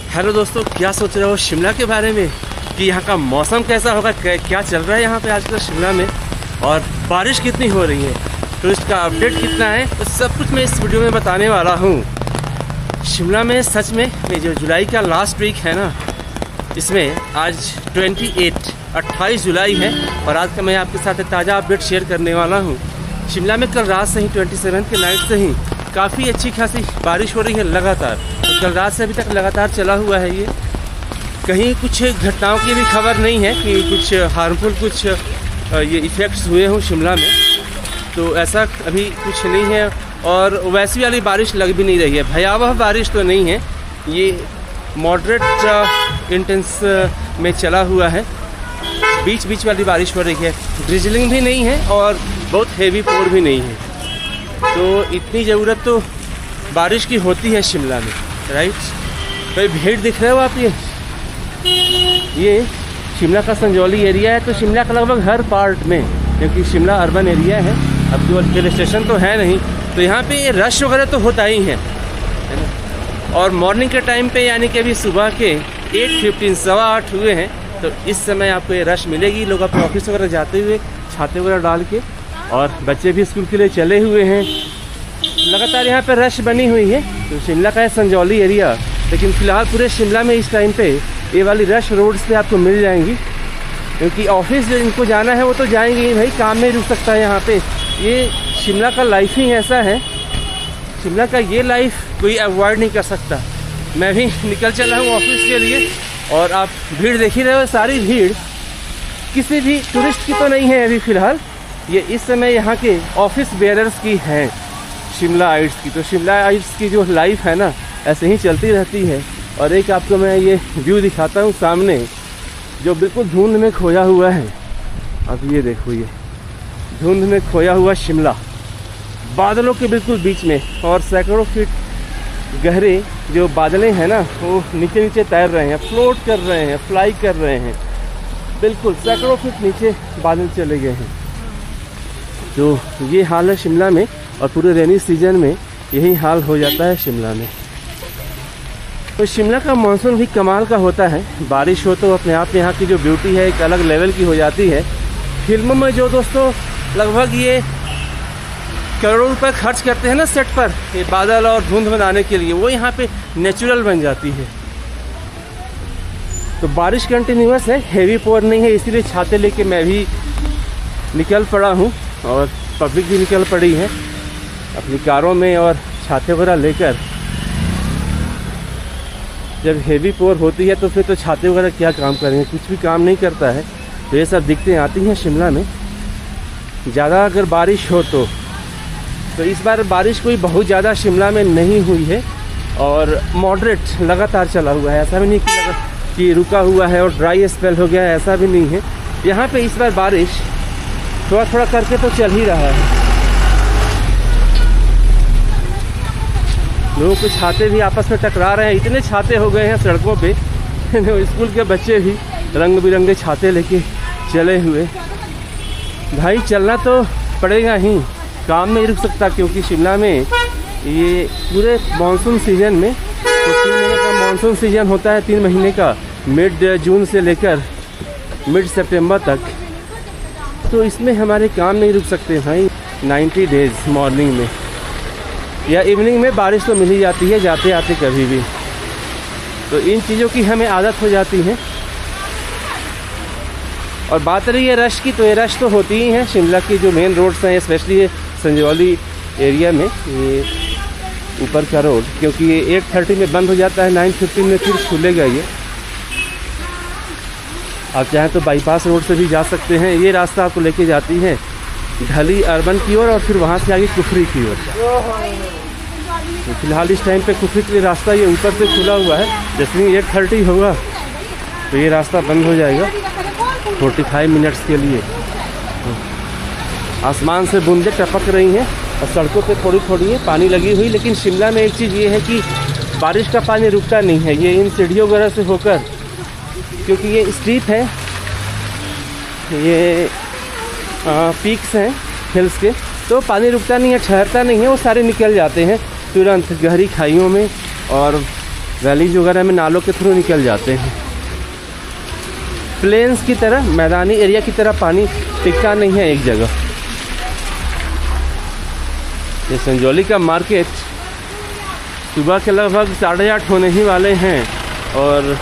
Hello दोस्तों, क्या सोच रहे हो शिमला के बारे में कि यहाँ का मौसम कैसा होगा, क्या चल रहा है यहाँ पे आजकल शिमला में, और बारिश कितनी हो रही है, टूरिस्ट का अपडेट कितना है, तो सब कुछ मैं इस वीडियो में बताने वाला हूँ। शिमला में सच में ये जो जुलाई का लास्ट वीक है ना, इसमें आज 28 जुलाई है और आज का मैं आपके साथ एक ताज़ा अपडेट शेयर करने वाला हूँ। शिमला में कल रात से ही 27 के नाइट से ही काफ़ी अच्छी खासी बारिश हो रही है लगातार। तो कल रात से अभी तक लगातार चला हुआ है ये। कहीं कुछ घटनाओं की भी खबर नहीं है कि कुछ हार्मफुल कुछ ये इफ़ेक्ट्स हुए हों शिमला में, तो ऐसा अभी कुछ नहीं है। और वैसी वाली बारिश लग भी नहीं रही है, भयावह बारिश तो नहीं है, ये मॉडरेट इंटेंस में चला हुआ है, बीच बीच वाली बारिश हो रही है। ड्रिजलिंग भी नहीं है और बहुत हेवी पोर भी नहीं है। तो इतनी ज़रूरत तो बारिश की होती है शिमला में, राइट। तो भीड़ दिख रहे हो आप, ये शिमला का संजौली एरिया है। तो शिमला का लगभग हर पार्ट में, क्योंकि शिमला अर्बन एरिया है, अब केवल हिल स्टेशन तो है नहीं, तो यहाँ पे ये रश वगैरह तो होता ही है ना। और मॉर्निंग के टाइम पे, यानी कि अभी सुबह के 8:15 8:15 हुए हैं, तो इस समय आपको ये रश मिलेगी। लोग अपने ऑफिस वगैरह जाते हुए छाते वगैरह डाल के, और बच्चे भी स्कूल के लिए चले हुए हैं। लगातार यहाँ पे रश बनी हुई है। तो शिमला का है संजौली एरिया, लेकिन फ़िलहाल पूरे शिमला में इस टाइम पे ये वाली रश रोड्स पे आपको मिल जाएंगी, क्योंकि ऑफिस जिनको जाना है वो तो जाएंगे ही भाई, काम नहीं रुक सकता है यहाँ पे। ये शिमला का लाइफ ही ऐसा है, शिमला का ये लाइफ कोई अवॉइड नहीं कर सकता। मैं भी निकल चला हूँ ऑफिस के लिए, और आप भीड़ देख ही रहे हो। सारी भीड़ किसी भी टूरिस्ट की तो नहीं है अभी फ़िलहाल, ये इस समय यहाँ के ऑफिस बेयरर्स की है, शिमला आइट्स की। तो शिमला आइट्स की जो लाइफ है ना, ऐसे ही चलती रहती है। और एक आपको मैं ये व्यू दिखाता हूँ सामने, जो बिल्कुल धुंध में खोया हुआ है। अब ये देखो, ये धुंध में खोया हुआ शिमला, बादलों के बिल्कुल बीच में, और सैकड़ों फीट गहरे जो बादलें हैं ना, वो नीचे नीचे तैर रहे हैं, फ्लोट कर रहे हैं, फ्लाई कर रहे हैं, बिल्कुल सैकड़ों फीट नीचे बादल चले गए हैं। तो ये हाल है शिमला में, और पूरे रेनी सीजन में यही हाल हो जाता है शिमला में। तो शिमला का मानसून भी कमाल का होता है। बारिश हो तो अपने आप में यहाँ की जो ब्यूटी है एक अलग लेवल की हो जाती है। फिल्मों में जो दोस्तों लगभग ये करोड़ों रुपए खर्च करते हैं ना सेट पर, ये बादल और धुंध बनाने के लिए, वो यहाँ पे नेचुरल बन जाती है। तो बारिश कंटिन्यूअस है, हेवी पोर नहीं है, इसीलिए छाते लेके मैं भी निकल पड़ा हूँ, और पब्लिक भी निकल पड़ी है अपनी कारों में और छाते वगैरह लेकर। जब हेवी पोर होती है तो फिर तो छाते वगैरह क्या काम करेंगे, कुछ भी काम नहीं करता है। तो ये सब दिक्कतें आती हैं शिमला में। ज़्यादा अगर बारिश हो तो इस बार बारिश कोई बहुत ज़्यादा शिमला में नहीं हुई है, और मॉडरेट लगातार चला हुआ है। ऐसा भी नहीं कि रुका हुआ है और ड्राई स्पेल हो गया है, ऐसा भी नहीं है। यहाँ पे इस बार बारिश थोड़ा थोड़ा करके तो चल ही रहा है। लोगों के छाते भी आपस में टकरा रहे हैं, इतने छाते हो गए हैं सड़कों पे। स्कूल के बच्चे भी रंग बिरंगे छाते लेके चले हुए। भाई चलना तो पड़ेगा ही, काम नहीं रुक सकता, क्योंकि शिमला में ये पूरे मानसून सीजन में, तो 3 महीने का मानसून सीजन होता है, 3 महीने का, मिड जून से लेकर मिड सितंबर तक। तो इसमें हमारे काम नहीं रुक सकते भाई। 90 डेज़ मॉर्निंग में या इवनिंग में बारिश तो मिल ही जाती है जाते आते कभी भी। तो इन चीज़ों की हमें आदत हो जाती है। और बात रही है रश की, तो ये रश तो होती ही है शिमला की जो मेन रोड्स हैं, स्पेशली संजौली एरिया में, ये ऊपर का रोड, क्योंकि ये 8:30 में बंद हो जाता है, 9:15 में फिर खुलेगा ये। आप चाहें तो बाईपास रोड से भी जा सकते हैं। ये रास्ता आपको लेके जाती है ढली अर्बन की ओर, और फिर वहाँ से आगे कुफरी की ओर। तो फिलहाल इस टाइम पे कुफरी के लिए रास्ता ये ऊपर से खुला हुआ है। जैसे ही 8:30 होगा तो ये रास्ता बंद हो जाएगा 45 मिनट्स के लिए। तो आसमान से बूंदें टपक रही हैं, और सड़कों पे थोड़ी थोड़ी है पानी लगी हुई। लेकिन शिमला में एक चीज़ ये है कि बारिश का पानी रुकता नहीं है, ये इन सीढ़ियों वगैरह से होकर, क्योंकि ये स्टीप है, ये पीक्स हैं हिल्स के, तो पानी रुकता नहीं है, ठहरता नहीं है, वो सारे निकल जाते हैं तुरंत गहरी खाइयों में और वैलीज वगैरह में नालों के थ्रू निकल जाते हैं। प्लेन्स की तरह, मैदानी एरिया की तरह पानी टिकता नहीं है एक जगह। ये संजौली का मार्केट सुबह के लगभग 8:30 होने ही वाले हैं और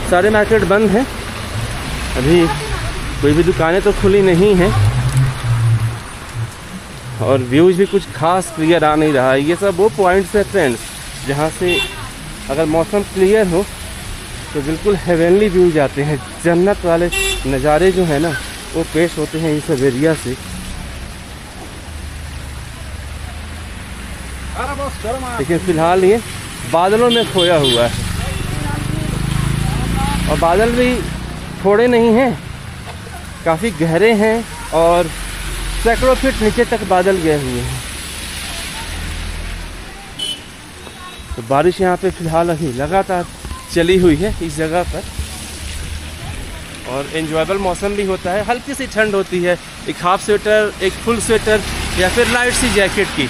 सारे मार्केट बंद हैं। अभी कोई भी दुकानें तो खुली नहीं हैं और व्यूज़ भी कुछ खास क्लियर आ नहीं रहा है। ये सब वो पॉइंट्स हैं फ्रेंड्स जहाँ से अगर मौसम क्लियर हो तो बिल्कुल हेवनली व्यूज आते हैं, जन्नत वाले नज़ारे जो है ना वो पेश होते हैं इस सब एरिया से। लेकिन फ़िलहाल ये बादलों में खोया हुआ है और बादल भी थोड़े नहीं हैं, काफ़ी गहरे हैं और सैकड़ों फीट नीचे तक बादल गए हुए हैं। तो बारिश यहाँ पे फ़िलहाल अभी लगातार चली हुई है इस जगह पर और एंजॉयबल मौसम भी होता है। हल्की सी ठंड होती है, एक हाफ स्वेटर, एक फुल स्वेटर या फिर लाइट सी जैकेट की,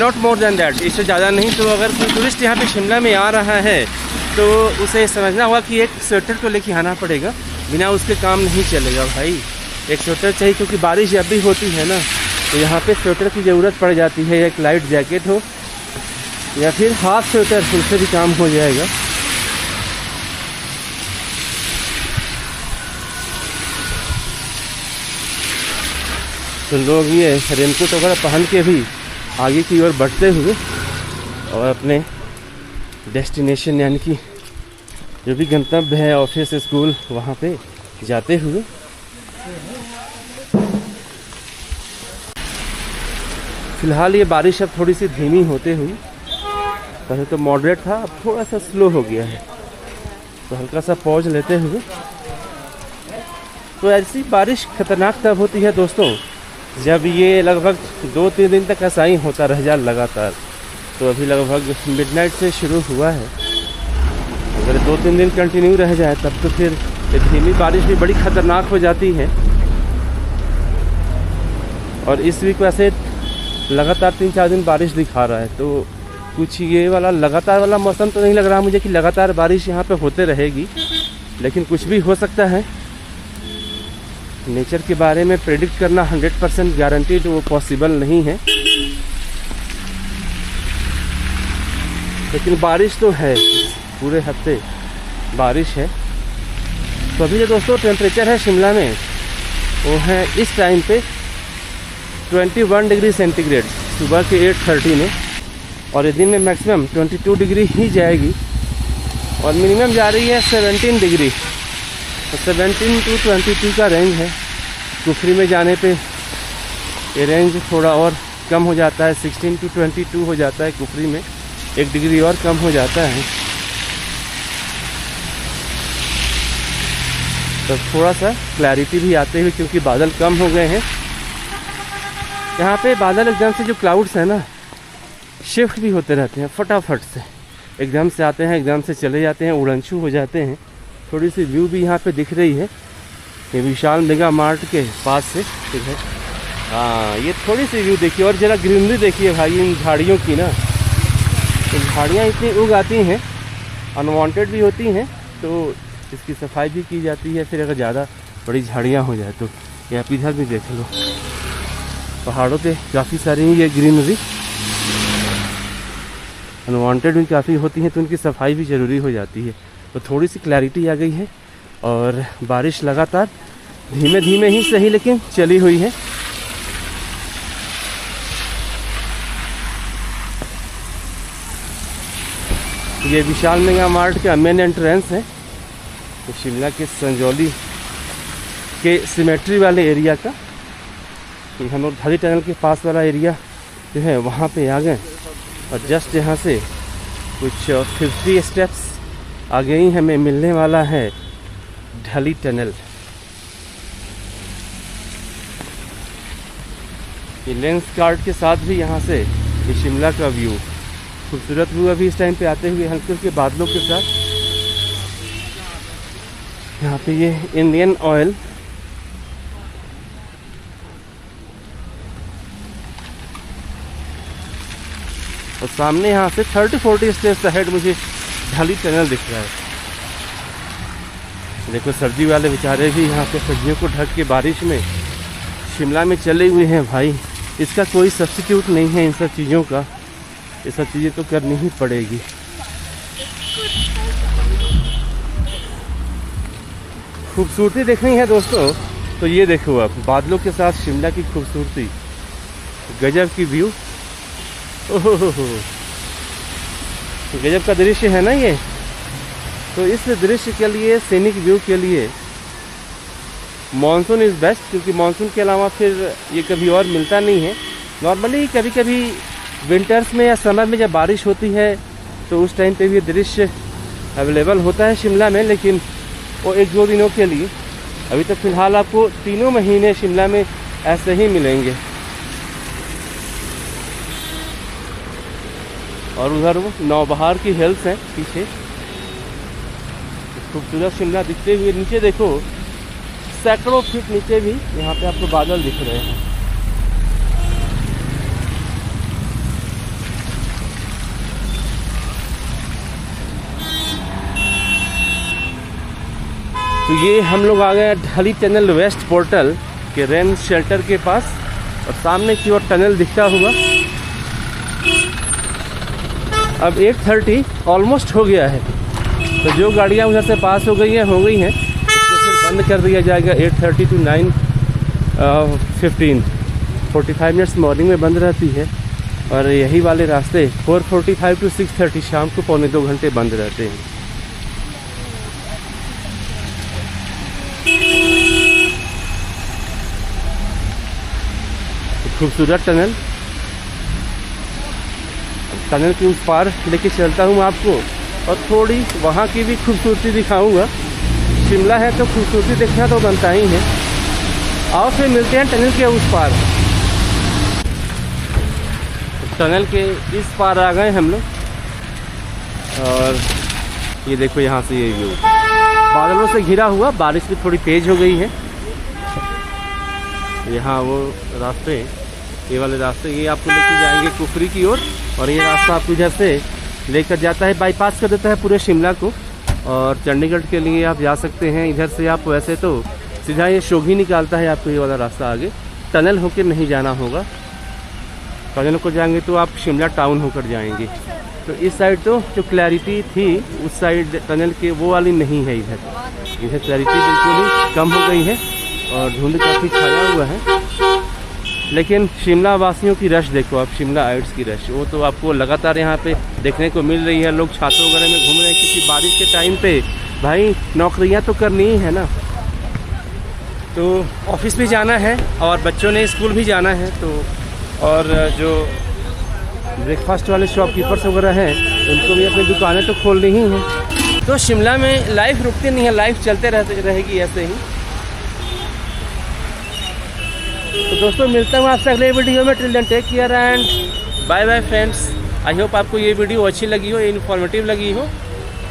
नॉट मोर देन दैट, इससे ज़्यादा नहीं। तो अगर कोई टूरिस्ट यहाँ पे शिमला में आ रहा है तो उसे समझना होगा कि एक स्वेटर को लेके आना पड़ेगा, बिना उसके काम नहीं चलेगा भाई। एक स्वेटर चाहिए क्योंकि बारिश जब भी होती है ना तो यहाँ पे स्वेटर की ज़रूरत पड़ जाती है। एक लाइट जैकेट हो या फिर हाफ स्वेटर, उससे भी काम हो जाएगा। तो लोग ये रेनकोट वगैरह पहन के भी आगे की ओर बढ़ते हुए और अपने डेस्टिनेशन यानी कि जो भी गंतव्य है, ऑफिस, स्कूल, वहाँ पे जाते हुए। फिलहाल ये बारिश अब थोड़ी सी धीमी होते हुई, पहले तो मॉडरेट था, अब थोड़ा सा स्लो हो गया है। तो हल्का सा पॉज लेते हुए, तो ऐसी बारिश खतरनाक तब होती है दोस्तों जब ये लगभग 2-3 दिन तक ऐसा ही होता रह जाए लगातार। तो अभी लगभग मिडनाइट से शुरू हुआ है, अगर 2-3 दिन कंटिन्यू रह जाए तब तो फिर ये धीमी बारिश भी बड़ी ख़तरनाक हो जाती है। और इस वीक वैसे लगातार 3-4 दिन बारिश दिखा रहा है, तो कुछ ये वाला लगातार वाला मौसम तो नहीं लग रहा मुझे कि लगातार बारिश यहाँ पे होते रहेगी, लेकिन कुछ भी हो सकता है। नेचर के बारे में प्रेडिक्ट करना 100% गारंटीड वो पॉसिबल नहीं है, लेकिन बारिश तो है, पूरे हफ्ते बारिश है। तो अभी जो दोस्तों टेम्परेचर है शिमला में वो है इस टाइम पे 21 डिग्री सेंटीग्रेड सुबह के 8:30 में, और ये दिन में मैक्सिमम 22 डिग्री ही जाएगी और मिनिमम जा रही है 17 डिग्री। तो 17 to 22 का रेंज है। कुफरी में जाने पे ये रेंज थोड़ा और कम हो जाता है, 16 to 22 हो जाता है कुफरी में, 1 डिग्री और कम हो जाता है। तो थोड़ा सा क्लैरिटी भी आते हुए, क्योंकि बादल कम हो गए हैं यहाँ पे। बादल एकदम से जो क्लाउड्स हैं ना शिफ्ट भी होते रहते हैं फटाफट से, एकदम से आते हैं, एकदम से चले जाते हैं, उड़नछू हो जाते हैं। थोड़ी सी व्यू भी यहाँ पे दिख रही है, ये विशाल मेगा मार्ट के पास से, ठीक है। हाँ, ये थोड़ी सी व्यू देखिए और ज़रा ग्रीनरी देखिए भाई इन झाड़ियों की ना। तो झाड़ियाँ इतनी उग आती हैं, अनवांटेड भी होती हैं, तो इसकी सफाई भी की जाती है। फिर अगर ज़्यादा बड़ी झाड़ियाँ हो जाए तो ये आप इधर भी देख लो, पहाड़ों पे काफ़ी सारी ये ग्रीनरी अनवांटेड भी काफ़ी होती हैं, तो उनकी सफाई भी ज़रूरी हो जाती है। तो थोड़ी सी क्लैरिटी आ गई है और बारिश लगातार धीमे धीमे ही सही लेकिन चली हुई है। ये विशाल मेगा मार्ट का मेन एंट्रेंस है, तो शिमला के संजौली के सिमेट्री वाले एरिया का। हम लोग धारी टनल के पास वाला एरिया जो है वहाँ पे आ गए और जस्ट यहाँ से कुछ 50 स्टेप्स आगे ही हमें मिलने वाला है ढली टनल। ये लेंस कार्ड के साथ भी यहाँ से ये शिमला का व्यू, खूबसूरत व्यू अभी इस टाइम पे आते हुए हल्के हल्के बादलों के साथ। यहाँ पे ये इंडियन ऑयल और सामने यहाँ से 30-40 स्टेप्स अहेड मुझे ढाली टनल दिख रहा है। देखो सब्जी वाले बेचारे भी यहाँ पे सब्जियों को ढक के बारिश में शिमला में चले हुए हैं भाई। इसका कोई सब्स्टिट्यूट नहीं है इन सब चीज़ों का, ये सब चीज़ें तो करनी ही पड़ेगी। खूबसूरती देखनी है दोस्तों तो ये देखो आप, बादलों के साथ शिमला की खूबसूरती, गजब की व्यू। ओहो हो, गजब का दृश्य है ना ये। तो इस दृश्य के लिए, सीनिक व्यू के लिए मानसून इज़ बेस्ट, क्योंकि मानसून के अलावा फिर ये कभी और मिलता नहीं है। नॉर्मली कभी कभी विंटर्स में या समर में जब बारिश होती है तो उस टाइम पे भी दृश्य अवेलेबल होता है शिमला में, लेकिन वो 1-2 दिनों के लिए। अभी तो फ़िलहाल आपको 3 महीने शिमला में ऐसे ही मिलेंगे। और उधर वो नौबहार की हिल्स हैं पीछे, खूबसूरत शिमला दिखते हुए। नीचे देखो सैकड़ों फीट नीचे भी यहाँ पे आपको बादल दिख रहे हैं। तो ये हम लोग आ गए ढाली टनल वेस्ट पोर्टल के रेन शेल्टर के पास, और सामने की ओर टनल दिखता हुआ। अब 8:30 ऑलमोस्ट हो गया है, तो जो गाड़ियाँ उधर से पास हो गई हैं तो फिर बंद कर दिया जाएगा 8:30 to 9:15। 45 मिनट्स मॉर्निंग में बंद रहती है, और यही वाले रास्ते 4:45 to 6:30 शाम को 1.25 घंटे बंद रहते हैं। खूबसूरत टनल के उस पार लेके चलता हूँ आपको, और थोड़ी वहाँ की भी खूबसूरती दिखाऊंगा। शिमला है तो खूबसूरती देखना तो बनता ही है। आओ फिर मिलते हैं टनल के उस पार। टनल के इस पार आ गए हम लोग, और ये देखो यहाँ से ये व्यू बादलों से घिरा हुआ, बारिश भी थोड़ी तेज हो गई है। यहाँ वो रास्ते, ये वाले रास्ते ये आपको लेके जाएंगे कुफरी की ओर, और ये रास्ता आपको इधर से लेकर जाता है, बाईपास कर देता है पूरे शिमला को, और चंडीगढ़ के लिए आप जा सकते हैं। इधर से आप वैसे तो सीधा ये शोघी निकालता है आपको, ये वाला रास्ता आगे टनल होकर नहीं जाना होगा। टनल को जाएंगे तो आप शिमला टाउन होकर जाएंगे। तो इस साइड तो जो क्लैरिटी थी उस साइड टनल के वो वाली नहीं है। इधर क्लैरिटी बिल्कुल ही कम हो गई है, और धुंध काफ़ी छाया हुआ है। लेकिन शिमला वासियों की रश देखो आप, शिमला आइट्स की रश, वो तो आपको लगातार यहाँ पे देखने को मिल रही है। लोग छातों वगैरह में घूम रहे हैं, क्योंकि बारिश के टाइम पे भाई नौकरियाँ तो करनी ही है ना। तो ऑफिस भी जाना है, और बच्चों ने स्कूल भी जाना है, तो और जो ब्रेकफास्ट वाले शॉपकीपर्स वगैरह हैं उनको भी अपनी दुकानें तो खोलनी ही हैं। तो शिमला में लाइफ रुकती नहीं है, लाइफ चलते रहेगी ऐसे ही। तो दोस्तों मिलता हूँ आपसे अगले वीडियो में। Till then take care and bye bye friends. I hope आपको ये वीडियो अच्छी लगी हो, इन्फॉर्मेटिव लगी हो,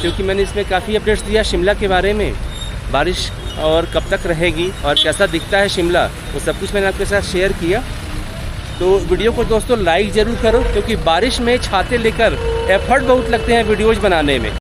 क्योंकि मैंने इसमें काफ़ी अपडेट्स दिया शिमला के बारे में। बारिश और कब तक रहेगी और कैसा दिखता है शिमला, वो सब कुछ मैंने आपके साथ शेयर किया। तो वीडियो को दोस्तों लाइक ज़रूर करो, क्योंकि बारिश में छाते लेकर एफर्ट बहुत लगते हैं वीडियोज़ बनाने में।